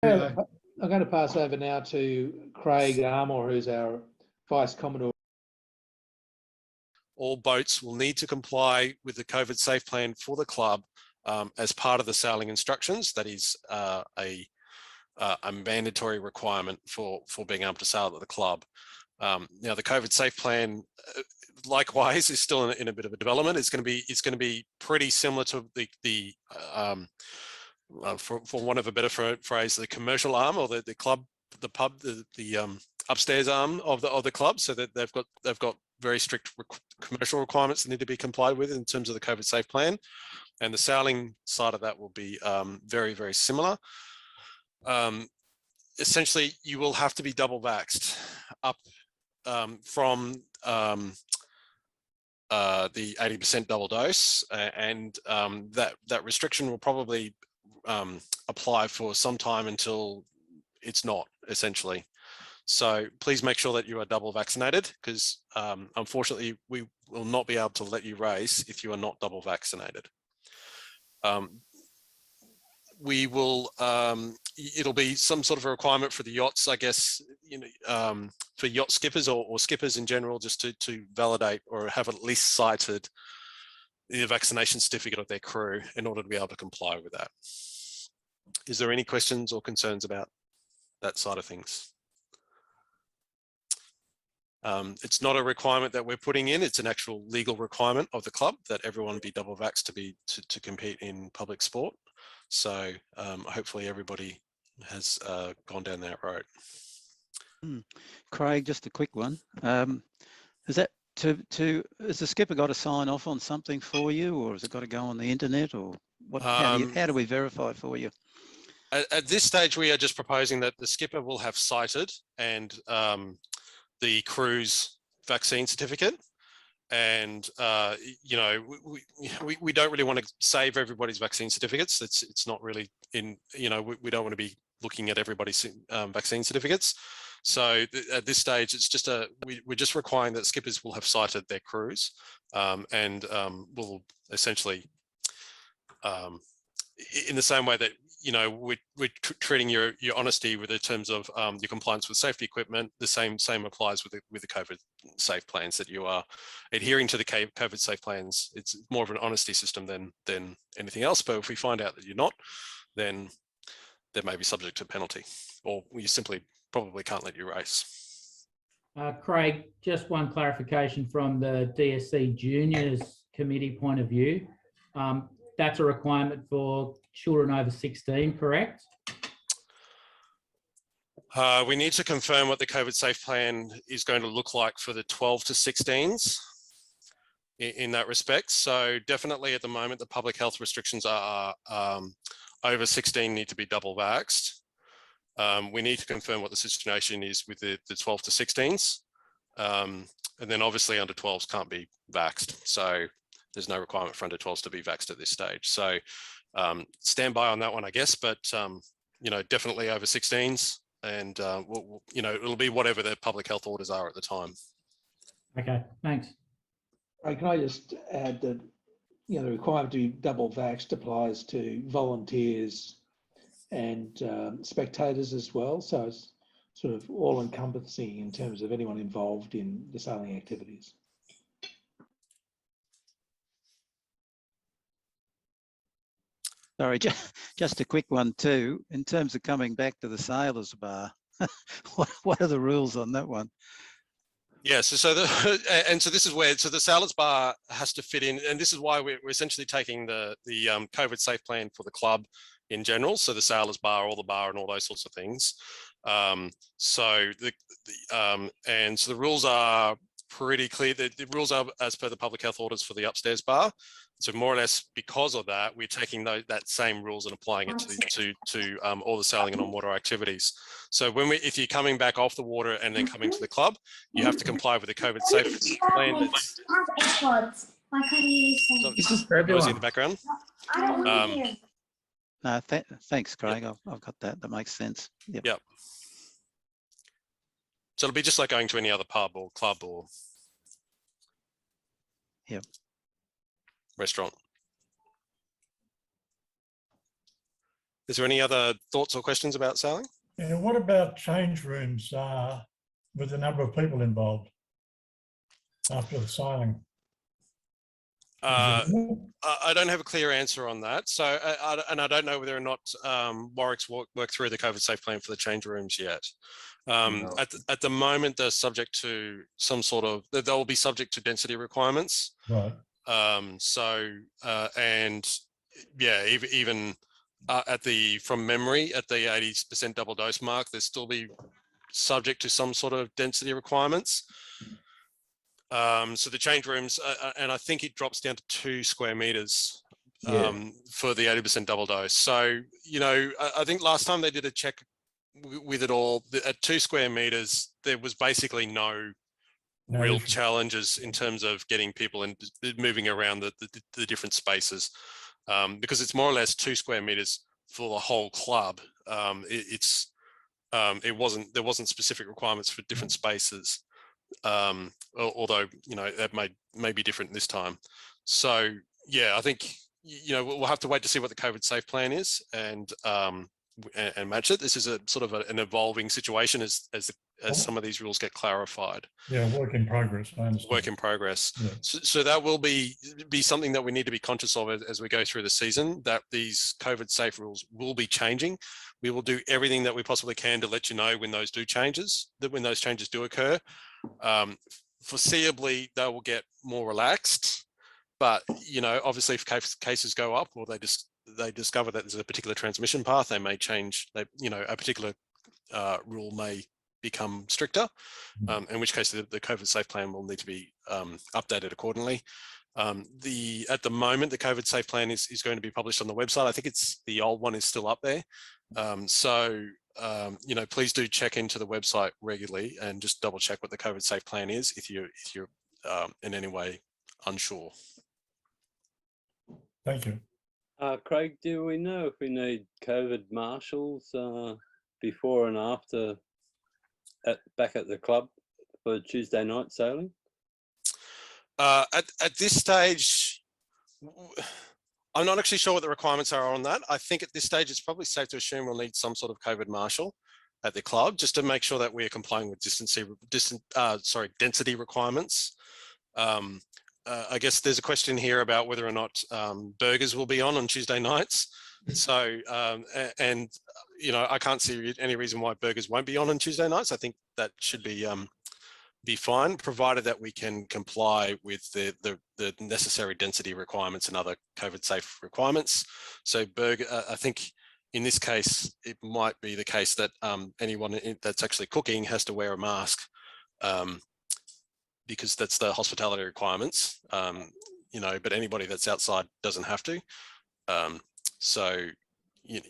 I'm going to pass over now to Craig Armour, who's our Vice Commodore. All boats will need to comply with the COVID safe plan for the club as part of the sailing instructions. That is a mandatory requirement for being able to sail at the club. Now, the COVID safe plan, likewise, is still in a bit of a development. It's going to be pretty similar to the for want of a better phrase, the commercial arm or the club, the pub, the upstairs arm of the club, so that they've got very strict commercial requirements that need to be complied with in terms of the COVID safe plan, and the sailing side of that will be very, very similar. Essentially, you will have to be double vaxxed up from the 80% double dose, and that restriction will probably apply for some time until it's not, essentially. So please make sure that you are double vaccinated, because unfortunately we will not be able to let you race if you are not double vaccinated. We will, it'll be some sort of a requirement for the yachts, I guess, for yacht skippers or skippers in general, just to validate or have at least cited the vaccination certificate of their crew in order to be able to comply with that. Is there any questions or concerns about that side of things? It's not a requirement that we're putting in, it's an actual legal requirement of the club that everyone be double vaxxed to compete in public sport. So hopefully everybody has gone down that road. Craig, just a quick one. Is that has the skipper got to sign off on something for you, or has it got to go on the internet, or what? How do we verify for you? At this stage, we are just proposing that the skipper will have cited and the crew's vaccine certificate. And, we don't really want to save everybody's vaccine certificates. It's not really in, we don't want to be looking at everybody's vaccine certificates. So at this stage, it's just we're just requiring that skippers will have cited their crews and will essentially, in the same way that, we're treating your honesty with the terms of your compliance with safety equipment, the same applies with the COVID safe plans, that you are adhering to the COVID safe plans. It's more of an honesty system than anything else. But if we find out that you're not, then that may be subject to penalty, or we simply probably can't let you race. Craig, just one clarification from the DSC Juniors Committee point of view. That's a requirement for children over 16, correct? We need to confirm what the COVID safe plan is going to look like for the 12 to 16s in that respect. So definitely at the moment, the public health restrictions are over 16 need to be double vaxxed. We need to confirm what the situation is with the 12 to 16s. And then obviously under 12s can't be vaxxed. So there's no requirement for under 12s to be vaxxed at this stage. So stand by on that one, I guess, but definitely over 16s, and it'll be whatever the public health orders are at the time. Okay, thanks. Can I just add that the requirement to be double vaxxed applies to volunteers and spectators as well. So it's sort of all encompassing in terms of anyone involved in the sailing activities. Sorry, just a quick one too. In terms of coming back to the sailors' bar, what are the rules on that one? Yeah, so this is where the sailors' bar has to fit in, and this is why we're essentially taking the COVID safe plan for the club in general. So the sailors' bar, all the bar, and all those sorts of things. So the rules are pretty clear. The rules are as per the public health orders for the upstairs bar. So more or less because of that, we're taking that same rules and applying it to all the sailing and on-water activities. So if you're coming back off the water and then coming to the club, you have to comply with the COVID safe plan. Why can't you use them? This is for everyone. In the background. I don't want to. No, thanks, Craig. I've got that. That makes sense. Yep. Yep. So it'll be just like going to any other pub or club or restaurant. Is there any other thoughts or questions about sailing? Yeah, what about change rooms with the number of people involved after the sailing? I don't have a clear answer on that. So, and I don't know whether or not Warwick's worked through the COVID safe plan for the change rooms yet. At the moment, they're subject to some sort of, they will be subject to density requirements. Right. And yeah, even from memory, at the 80% double dose mark, they'll still be subject to some sort of density requirements. So the change rooms, and I think it drops down to 2 square meters for the 80% double dose. So, you know, I think last time they did a check with it all, at 2 square meters, there was basically no real challenges in terms of getting people and moving around the different spaces, because it's more or less 2 square meters for the whole club. There wasn't specific requirements for different spaces. Although, you know, that may be different this time. So yeah, I think, you know, we'll have to wait to see what the COVID safe plan is and match it. This is a sort of an evolving situation as some of these rules get clarified. Yeah, work in progress. I understand. Work in progress. Yeah. So that will be something that we need to be conscious of as we go through the season, that these COVID safe rules will be changing. We will do everything that we possibly can to let you know when those changes do occur. Foreseeably, they will get more relaxed, but, you know, obviously if cases go up or they discover that there's a particular transmission path, they may change. You know, a particular rule may become stricter, in which case the COVID safe plan will need to be updated accordingly. At the moment, the COVID safe plan is going to be published on the website. I think the old one is still up there. You know, please do check into the website regularly and just double check what the COVID safe plan is if you're in any way unsure. Thank you. Craig, do we know if we need COVID marshals before and after back at the club for Tuesday night sailing? At this stage, I'm not actually sure what the requirements are on that. I think at this stage, it's probably safe to assume we'll need some sort of COVID marshal at the club just to make sure that we're complying with density requirements. I guess there's a question here about whether or not burgers will be on Tuesday nights. So, and, you know, I can't see any reason why burgers won't be on Tuesday nights. I think that should be fine, provided that we can comply with the necessary density requirements and other COVID safe requirements. So I think in this case, it might be the case that anyone that's actually cooking has to wear a mask, because that's the hospitality requirements, you know, but anybody that's outside doesn't have to. So, we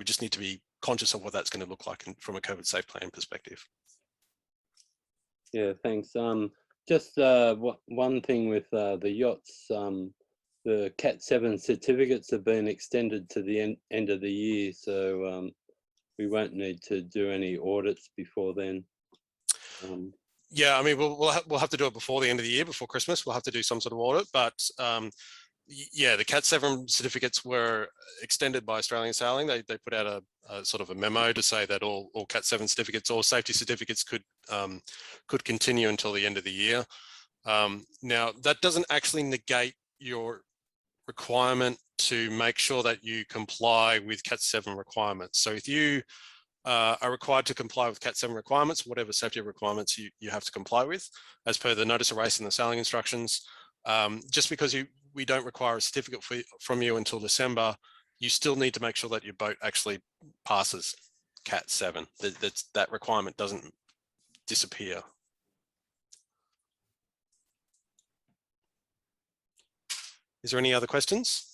just need to be conscious of what that's going to look like from a COVID safe plan perspective. Yeah, thanks. Just one thing with the yachts, the Cat 7 certificates have been extended to the end of the year, so we won't need to do any audits before then. Yeah, I mean, we'll have to do it before the end of the year, before Christmas. We'll have to do some sort of audit, but yeah, the Cat 7 certificates were extended by Australian Sailing. They put out a sort of a memo to say that all Cat 7 certificates or safety certificates could continue until the end of the year. Now, that doesn't actually negate your requirement to make sure that you comply with Cat 7 requirements. So if you are required to comply with Cat 7 requirements, whatever safety requirements you have to comply with, as per the notice of race and the sailing instructions, just because we don't require a certificate from you until December, you still need to make sure that your boat actually passes Cat 7. That requirement doesn't disappear. Is there any other questions?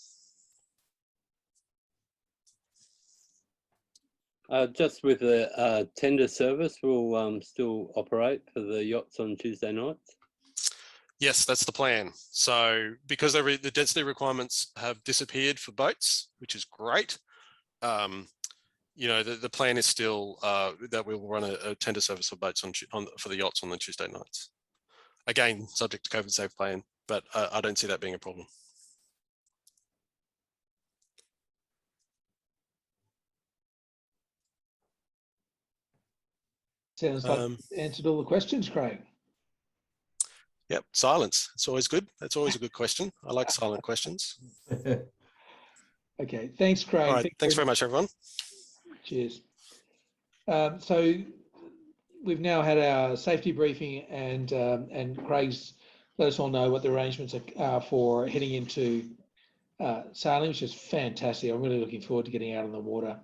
Just with the tender service, will still operate for the yachts on Tuesday nights? Yes, that's the plan. So because the density requirements have disappeared for boats, which is great, you know, the plan is still that we will run a tender service for boats for the yachts on the Tuesday nights. Again, subject to COVID safe plan, but I don't see that being a problem. Sounds like answered all the questions, Craig. Yep, silence. It's always good. That's always a good question. I like silent questions. Okay, thanks, Craig. All right, thanks very much, everyone. Cheers. So we've now had our safety briefing, and Craig's let us all know what the arrangements are for heading into sailing, which is fantastic. I'm really looking forward to getting out on the water.